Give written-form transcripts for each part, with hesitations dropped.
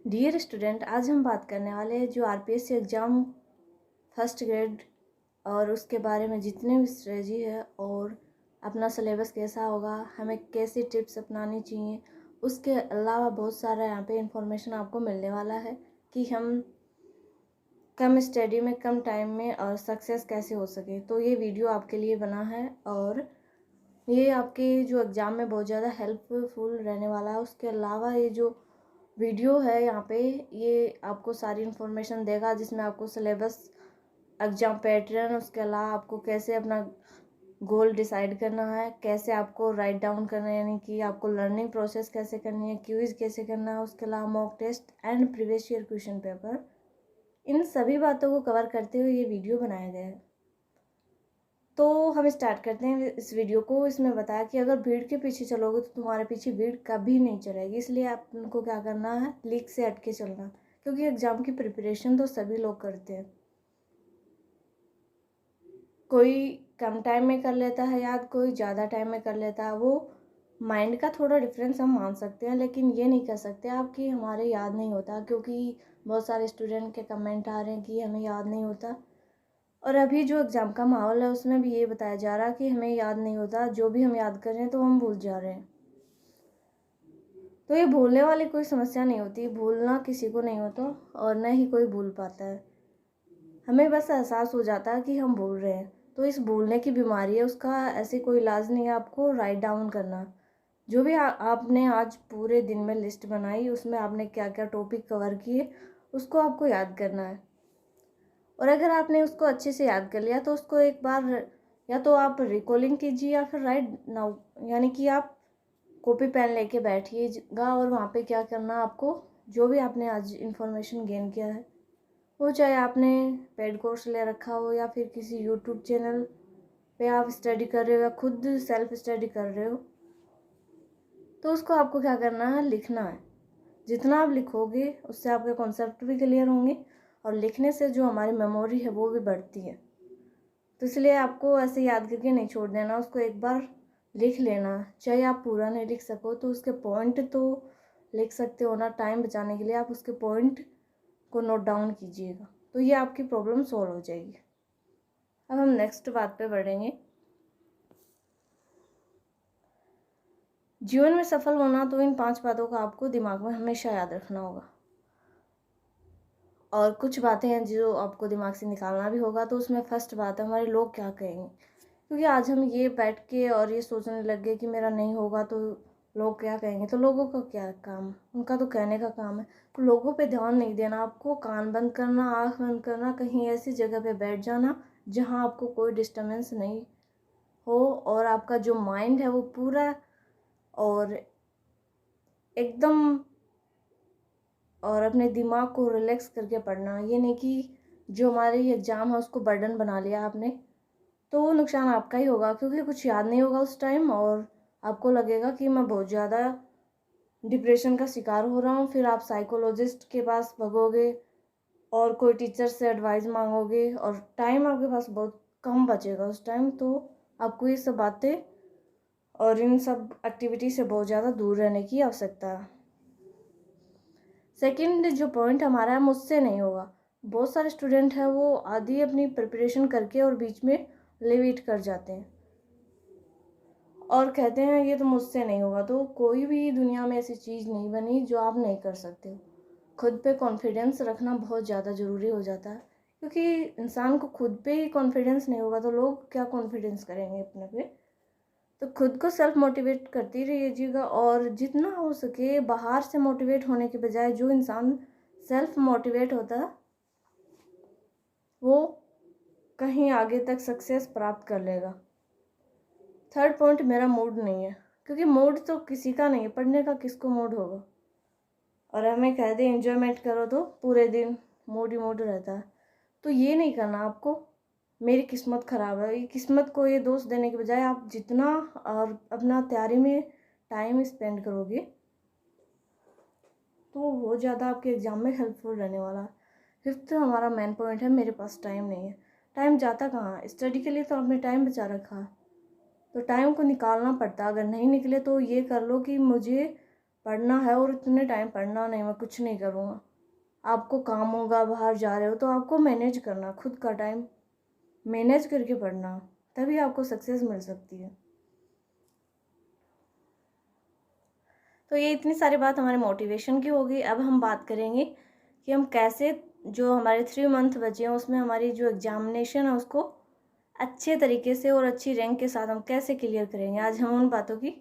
Dear student, आज हम बात करने वाले हैं जो आरपीएससी एग्ज़ाम फर्स्ट ग्रेड और उसके बारे में जितने भी स्ट्रेटजी है और अपना सिलेबस कैसा होगा, हमें कैसी टिप्स अपनानी चाहिए, उसके अलावा बहुत सारा यहाँ पे इंफॉर्मेशन आपको मिलने वाला है कि हम कम स्टडी में कम टाइम में और सक्सेस कैसे हो सके। तो ये वीडियो आपके लिए बना है और ये आपके जो एग्ज़ाम में बहुत ज़्यादा हेल्पफुल रहने वाला है। उसके अलावा ये जो वीडियो है यहाँ पे ये आपको सारी इन्फॉर्मेशन देगा जिसमें आपको सिलेबस, एग्ज़ाम पैटर्न, उसके अलावा आपको कैसे अपना गोल डिसाइड करना है, कैसे आपको राइट डाउन करना है, यानी कि आपको लर्निंग प्रोसेस कैसे करनी है, क्विज़ कैसे करना है, उसके अलावा mock test and previous year question paper, इन सभी बातों को कवर करते हुए ये वीडियो बनाया गया है। तो हम स्टार्ट करते हैं इस वीडियो को। इसमें बताया कि अगर भीड़ के पीछे चलोगे तो तुम्हारे पीछे भीड़ कभी नहीं चलेगी, इसलिए आपको क्या करना है, लीक से हट के चलना, क्योंकि एग्ज़ाम की प्रिपरेशन तो सभी लोग करते हैं। कोई कम टाइम में कर लेता है याद, कोई ज़्यादा टाइम में कर लेता है। वो माइंड का थोड़ा डिफरेंस हम मान सकते हैं, लेकिन ये नहीं कह सकते आप कि हमारे याद नहीं होता, क्योंकि बहुत सारे स्टूडेंट के कमेंट आ रहे हैं कि हमें याद नहीं होता। और अभी जो एग्ज़ाम का माहौल है उसमें भी ये बताया जा रहा है कि हमें याद नहीं होता, जो भी हम याद कर रहे हैं तो हम भूल जा रहे हैं। तो ये भूलने वाली कोई समस्या नहीं होती, भूलना किसी को नहीं होता और न ही कोई भूल पाता है। हमें बस एहसास हो जाता है कि हम भूल रहे हैं। तो इस भूलने की बीमारी है, उसका ऐसे कोई इलाज नहीं है। आपको राइट डाउन करना, जो भी आपने आज पूरे दिन में लिस्ट बनाई, उसमें आपने क्या क्या टॉपिक कवर किए, उसको आपको याद करना है। और अगर आपने उसको अच्छे से याद कर लिया तो उसको एक बार या तो आप रिकॉलिंग कीजिए या फिर राइट नाउ, यानी कि आप कॉपी पेन लेके बैठिएगा और वहाँ पे क्या करना, आपको जो भी आपने आज इन्फॉर्मेशन गेन किया है, वो चाहे आपने पेड कोर्स ले रखा हो या फिर किसी यूट्यूब चैनल पे आप स्टडी कर रहे हो या खुद सेल्फ स्टडी कर रहे हो, तो उसको आपको क्या करना है, लिखना है। जितना आप लिखोगे उससे आपके कॉन्सेप्ट भी क्लियर होंगे और लिखने से जो हमारी मेमोरी है वो भी बढ़ती है। तो इसलिए आपको ऐसे याद करके नहीं छोड़ देना, उसको एक बार लिख लेना। चाहे आप पूरा नहीं लिख सको तो उसके पॉइंट तो लिख सकते हो ना, टाइम बचाने के लिए आप उसके पॉइंट को नोट डाउन कीजिएगा, तो ये आपकी प्रॉब्लम सॉल्व हो जाएगी। अब हम नेक्स्ट बात पे बढ़ेंगे। जीवन में सफल होना तो इन 5 बातों का आपको दिमाग में हमेशा याद रखना होगा, और कुछ बातें हैं जो आपको दिमाग से निकालना भी होगा। तो उसमें फर्स्ट बात है, हमारे लोग क्या कहेंगे। क्योंकि आज हम ये बैठ के और ये सोचने लग गए कि मेरा नहीं होगा तो लोग क्या कहेंगे। तो लोगों का क्या काम, उनका तो कहने का काम है। तो लोगों पे ध्यान नहीं देना, आपको कान बंद करना, आँख बंद करना, कहीं ऐसी जगह पे बैठ जाना जहाँ आपको कोई डिस्टर्बेंस नहीं हो और आपका जो माइंड है वो पूरा और एकदम, और अपने दिमाग को रिलैक्स करके पढ़ना। ये नहीं कि जो हमारे एग्ज़ाम है उसको बर्डन बना लिया आपने, तो वो नुकसान आपका ही होगा, क्योंकि कुछ याद नहीं होगा उस टाइम और आपको लगेगा कि मैं बहुत ज़्यादा डिप्रेशन का शिकार हो रहा हूँ। फिर आप साइकोलॉजिस्ट के पास भगोगे और कोई टीचर से एडवाइस मांगोगे और टाइम आपके पास बहुत कम बचेगा उस टाइम। तो आपको ये सब बातें और इन सब एक्टिविटी से बहुत ज़्यादा दूर रहने की आवश्यकता है। सेकंड जो पॉइंट हमारा है, मुझसे नहीं होगा। बहुत सारे स्टूडेंट हैं वो आधी अपनी प्रिपरेशन करके और बीच में लिव इट कर जाते हैं और कहते हैं ये तो मुझसे नहीं होगा। तो कोई भी दुनिया में ऐसी चीज़ नहीं बनी जो आप नहीं कर सकते हो। खुद पे कॉन्फिडेंस रखना बहुत ज़्यादा ज़रूरी हो जाता है, क्योंकि इंसान को खुद पे ही कॉन्फिडेंस नहीं होगा तो लोग क्या कॉन्फिडेंस करेंगे अपने पे। तो खुद को सेल्फ मोटिवेट करती रहिएगा और जितना हो सके बाहर से मोटिवेट होने के बजाय जो इंसान सेल्फ मोटिवेट होता है वो कहीं आगे तक सक्सेस प्राप्त कर लेगा। थर्ड पॉइंट, मेरा मूड नहीं है, क्योंकि मूड तो किसी का नहीं है, पढ़ने का किसको मूड होगा। और हमें कह दे एंजॉयमेंट करो तो पूरे दिन मूड ही मूड रहता है, तो ये नहीं करना आपको। मेरी किस्मत ख़राब है, ये किस्मत को ये दोष देने के बजाय आप जितना और अपना तैयारी में टाइम स्पेंड करोगे तो वो बहुत ज़्यादा आपके एग्ज़ाम में हेल्पफुल रहने वाला है। फिफ्थ हमारा मेन पॉइंट है, मेरे पास टाइम नहीं है। टाइम जाता कहाँ है, स्टडी के लिए तो आपने टाइम बचा रखा है, तो टाइम को निकालना पड़ता है। अगर नहीं निकले तो ये कर लो कि मुझे पढ़ना है और इतने टाइम पढ़ना नहीं, मैं कुछ नहीं करूँगा। आपको काम होगा, बाहर जा रहे हो तो आपको मैनेज करना, खुद का टाइम मैनेज करके पढ़ना, तभी आपको सक्सेस मिल सकती है। तो ये इतनी सारी बात हमारे मोटिवेशन की होगी। अब हम बात करेंगे कि हम कैसे जो हमारे 3 मंथ बचे हैं उसमें हमारी जो एग्जामिनेशन है उसको अच्छे तरीके से और अच्छी रैंक के साथ हम कैसे क्लियर करेंगे। आज हम उन बातों की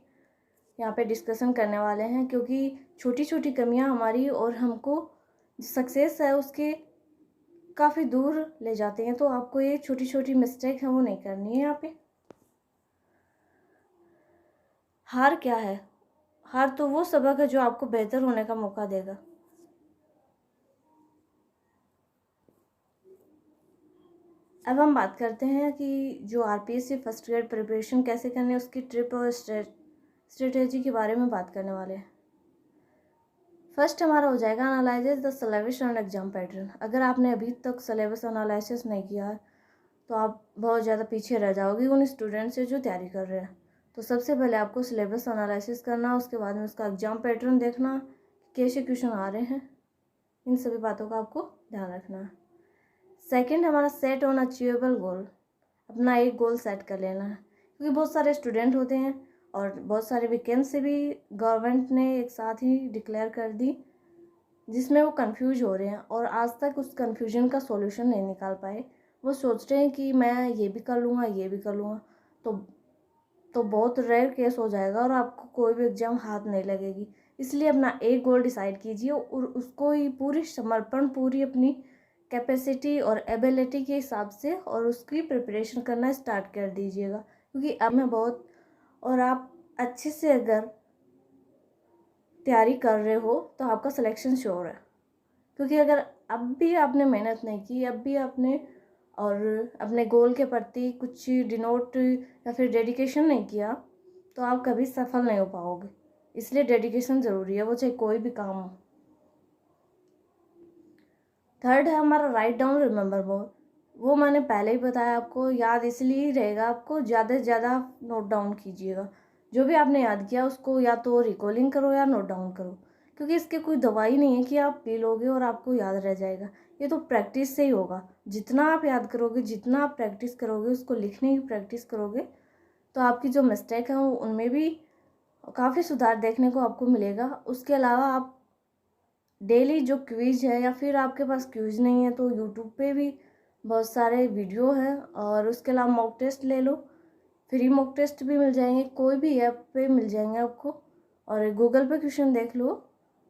यहाँ पे डिस्कशन करने वाले हैं, क्योंकि छोटी छोटी कमियाँ हमारी और हमको सक्सेस है उसके काफ़ी दूर ले जाते हैं। तो आपको ये छोटी छोटी मिस्टेक है वो नहीं करनी है। यहाँ पे हार क्या है, हार तो वो सबक है जो आपको बेहतर होने का मौका देगा। अब हम बात करते हैं कि जो आरपीएससी फर्स्ट ग्रेड प्रिपरेशन कैसे करनी है उसकी ट्रिप और स्ट्रेटेजी के बारे में बात करने वाले हैं। फर्स्ट हमारा हो जाएगा analysis the syllabus and exam pattern. अगर आपने अभी तक सिलेबस एनालिसिस नहीं किया है तो आप बहुत ज़्यादा पीछे रह जाओगे उन स्टूडेंट से जो तैयारी कर रहे हैं। तो सबसे पहले आपको सिलेबस एनालिसिस करना, उसके बाद में उसका एग्जाम पैटर्न देखना, कैसे क्वेश्चन आ रहे हैं, इन सभी बातों का आपको ध्यान रखना है। सेकंड हमारा सेट ऑन अचीवेबल गोल, अपना एक गोल सेट कर लेना है, क्योंकि बहुत सारे स्टूडेंट होते हैं और बहुत सारे वैकेंसी भी गवर्नमेंट ने एक साथ ही डिक्लेयर कर दी, जिसमें वो कंफ्यूज हो रहे हैं और आज तक उस कंफ्यूजन का सॉल्यूशन नहीं निकाल पाए। वो सोच रहे हैं कि मैं ये भी कर लूँगा, ये भी कर लूँगा, तो बहुत रेयर केस हो जाएगा और आपको कोई भी एग्ज़ाम हाथ नहीं लगेगी। इसलिए अपना एक गोल डिसाइड कीजिए और उसको ही पूरी समर्पण, पूरी अपनी कैपेसिटी और एबिलिटी के हिसाब से और उसकी प्रिपरेशन करना स्टार्ट कर दीजिएगा, क्योंकि अब मैं बहुत और आप अच्छे से अगर तैयारी कर रहे हो तो आपका सिलेक्शन श्योर है। क्योंकि अगर अब भी आपने मेहनत नहीं की, अब भी आपने और अपने गोल के प्रति कुछ डिनोट या फिर डेडिकेशन नहीं किया, तो आप कभी सफल नहीं हो पाओगे। इसलिए डेडिकेशन ज़रूरी है, वो चाहे कोई भी काम हो। थर्ड है हमारा राइट डाउन रिमेंबर मोर। वो मैंने पहले ही बताया, आपको याद इसलिए रहेगा, आपको ज़्यादा से ज़्यादा नोट डाउन कीजिएगा। जो भी आपने याद किया उसको या तो रिकॉलिंग करो या नोट डाउन करो, क्योंकि इसके कोई दवाई नहीं है कि आप पी लोगे और आपको याद रह जाएगा। ये तो प्रैक्टिस से ही होगा। जितना आप याद करोगे, जितना आप प्रैक्टिस करोगे, उसको लिखने की प्रैक्टिस करोगे, तो आपकी जो मिस्टेक है उनमें भी काफ़ी सुधार देखने को आपको मिलेगा। उसके अलावा आप डेली जो क्विज है, या फिर आपके पास क्विज नहीं है तो यूट्यूब पे भी बहुत सारे वीडियो हैं, और उसके अलावा मॉक टेस्ट ले लो, फ्री मॉक टेस्ट भी मिल जाएंगे, कोई भी ऐप पे मिल जाएंगे आपको, और गूगल पे क्वेश्चन देख लो।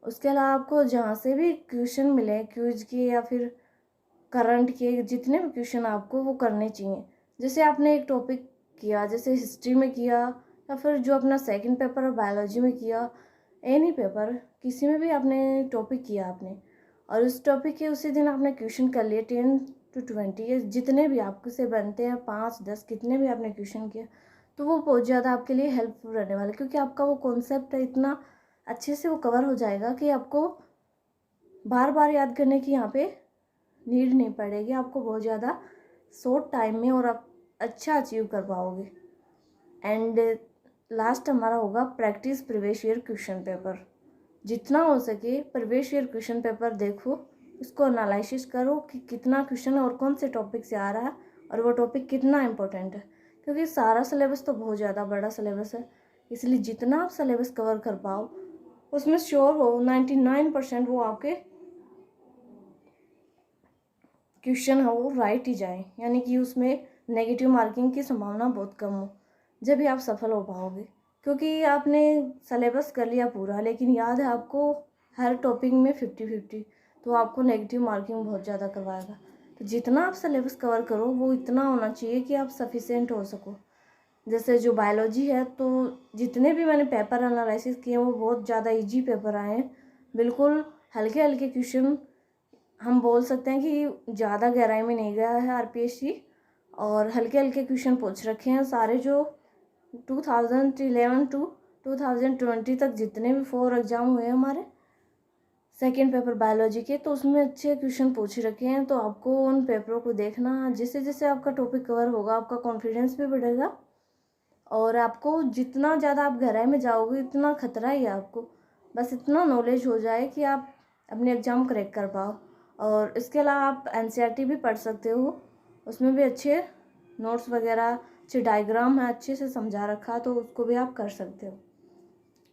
उसके अलावा आपको जहाँ से भी क्वेश्चन मिले क्विज के या फिर करंट के, जितने भी क्वेश्चन आपको वो करने चाहिए। जैसे आपने एक टॉपिक किया, जैसे हिस्ट्री में किया या फिर जो अपना सेकंड पेपर है बायोलॉजी में किया, एनी पेपर किसी में भी आपने टॉपिक किया आपने, और उस टॉपिक के उसी दिन आपने क्वेश्चन कर लिए 10 to 20, जितने भी आपके से बनते हैं 5-10, कितने भी आपने क्वेश्चन किया, तो वो बहुत ज़्यादा आपके लिए हेल्पफुल रहने वाला है। क्योंकि आपका वो कॉन्सेप्ट इतना अच्छे से वो कवर हो जाएगा कि आपको बार बार याद करने की यहाँ पे नीड नहीं पड़ेगी। आपको बहुत ज़्यादा शॉर्ट टाइम में और आप अच्छा अचीव कर पाओगे। एंड लास्ट हमारा होगा practice previous year question paper. जितना हो सके प्रीवियस ईयर क्वेश्चन पेपर देखो, उसको एनालिसिस करो कि कितना क्वेश्चन और कौन से टॉपिक से आ रहा है और वो टॉपिक कितना इम्पोर्टेंट है। क्योंकि सारा सिलेबस तो बहुत ज़्यादा बड़ा सिलेबस है, इसलिए जितना आप सिलेबस कवर कर पाओ उसमें श्योर हो 99% वो आपके क्वेश्चन है वो राइट ही जाए, यानी कि उसमें नेगेटिव मार्किंग की संभावना बहुत कम हो, जब भी आप सफल हो पाओगे। क्योंकि आपने सिलेबस कर लिया पूरा लेकिन याद है आपको हर टॉपिक में 50-50, तो आपको नेगेटिव मार्किंग बहुत ज़्यादा करवाएगा। तो जितना आप सिलेबस कवर करो वो इतना होना चाहिए कि आप सफिशिएंट हो सको। जैसे जो बायोलॉजी है, तो जितने भी मैंने पेपर एनालिसिस किए वो बहुत ज़्यादा इजी पेपर आए हैं। बिल्कुल हल्के हल्के क्वेश्चन, हम बोल सकते हैं कि ज़्यादा गहराई में नहीं गया है आरपीएससी, और हल्के हल्के क्वेश्चन पूछ रखे हैं सारे। जो 2011 टू 2020 तक जितने भी 4 एग्ज़ाम हुए हैं हमारे सेकेंड पेपर बायोलॉजी के, तो उसमें अच्छे क्वेश्चन पूछ रखे हैं। तो आपको उन पेपरों को देखना, जिससे जैसे आपका टॉपिक कवर होगा आपका कॉन्फिडेंस भी बढ़ेगा, और आपको जितना ज़्यादा आप गहराई में जाओगे इतना खतरा ही है आपको। बस इतना नॉलेज हो जाए कि आप अपने एग्ज़ाम क्रैक कर पाओ। और इसके अलावा आप एनसीईआरटी भी पढ़ सकते हो, उसमें भी अच्छे नोट्स वगैरह, अच्छे डायग्राम है, अच्छे से समझा रखा, तो उसको भी आप कर सकते हो।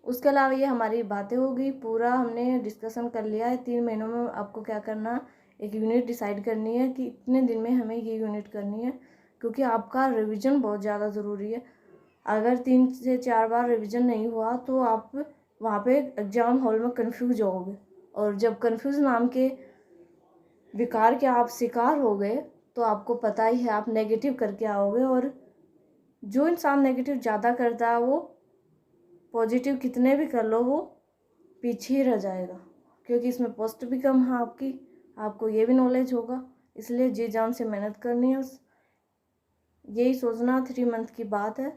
उसके अलावा ये हमारी बातें हो गई, पूरा हमने डिस्कशन कर लिया है। 3 महीनों में आपको क्या करना है, एक यूनिट डिसाइड करनी है कि इतने दिन में हमें ये यूनिट करनी है, क्योंकि आपका रिवीजन बहुत ज़्यादा ज़रूरी है। अगर 3 से 4 बार रिवीजन नहीं हुआ तो आप वहाँ पे एग्ज़ाम हॉल में कंफ्यूज होगे, और जब कंफ्यूज नाम के विकार के आप शिकार हो गए तो आपको पता ही है आप नेगेटिव करके आओगे, और जो इंसान नेगेटिव ज़्यादा करता है वो पॉजिटिव कितने भी कर लो वो पीछे ही रह जाएगा, क्योंकि इसमें पोस्ट भी कम है आपकी, आपको ये भी नॉलेज होगा। इसलिए जी जान से मेहनत करनी है, यही सोचना 3 मंथ की बात है,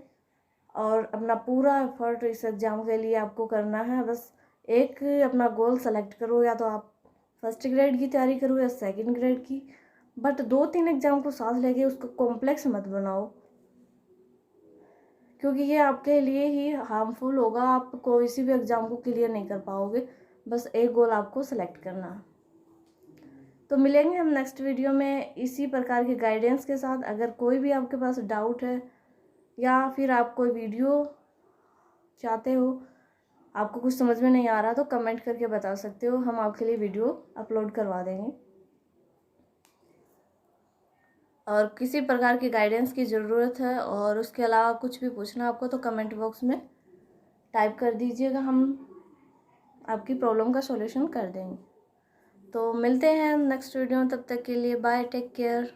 और अपना पूरा एफर्ट इस एग्ज़ाम के लिए आपको करना है। बस एक अपना गोल सेलेक्ट करो, या तो आप फर्स्ट ग्रेड की तैयारी करो या सेकंड ग्रेड की, बट 2-3 एग्ज़ाम को साथ लेके उसको कॉम्प्लेक्स मत बनाओ, क्योंकि ये आपके लिए ही हार्मफुल होगा। आप कोई भी एग्ज़ाम को क्लियर नहीं कर पाओगे। बस एक गोल आपको सेलेक्ट करना है। तो मिलेंगे हम नेक्स्ट वीडियो में इसी प्रकार के गाइडेंस के साथ। अगर कोई भी आपके पास डाउट है, या फिर आप कोई वीडियो चाहते हो, आपको कुछ समझ में नहीं आ रहा, तो कमेंट करके बता सकते हो, हम आपके लिए वीडियो अपलोड करवा देंगे। और किसी प्रकार की गाइडेंस की ज़रूरत है और उसके अलावा कुछ भी पूछना आपको, तो कमेंट बॉक्स में टाइप कर दीजिएगा, हम आपकी प्रॉब्लम का सॉल्यूशन कर देंगे। तो मिलते हैं नेक्स्ट वीडियो में, तब तक के लिए बाय, टेक केयर।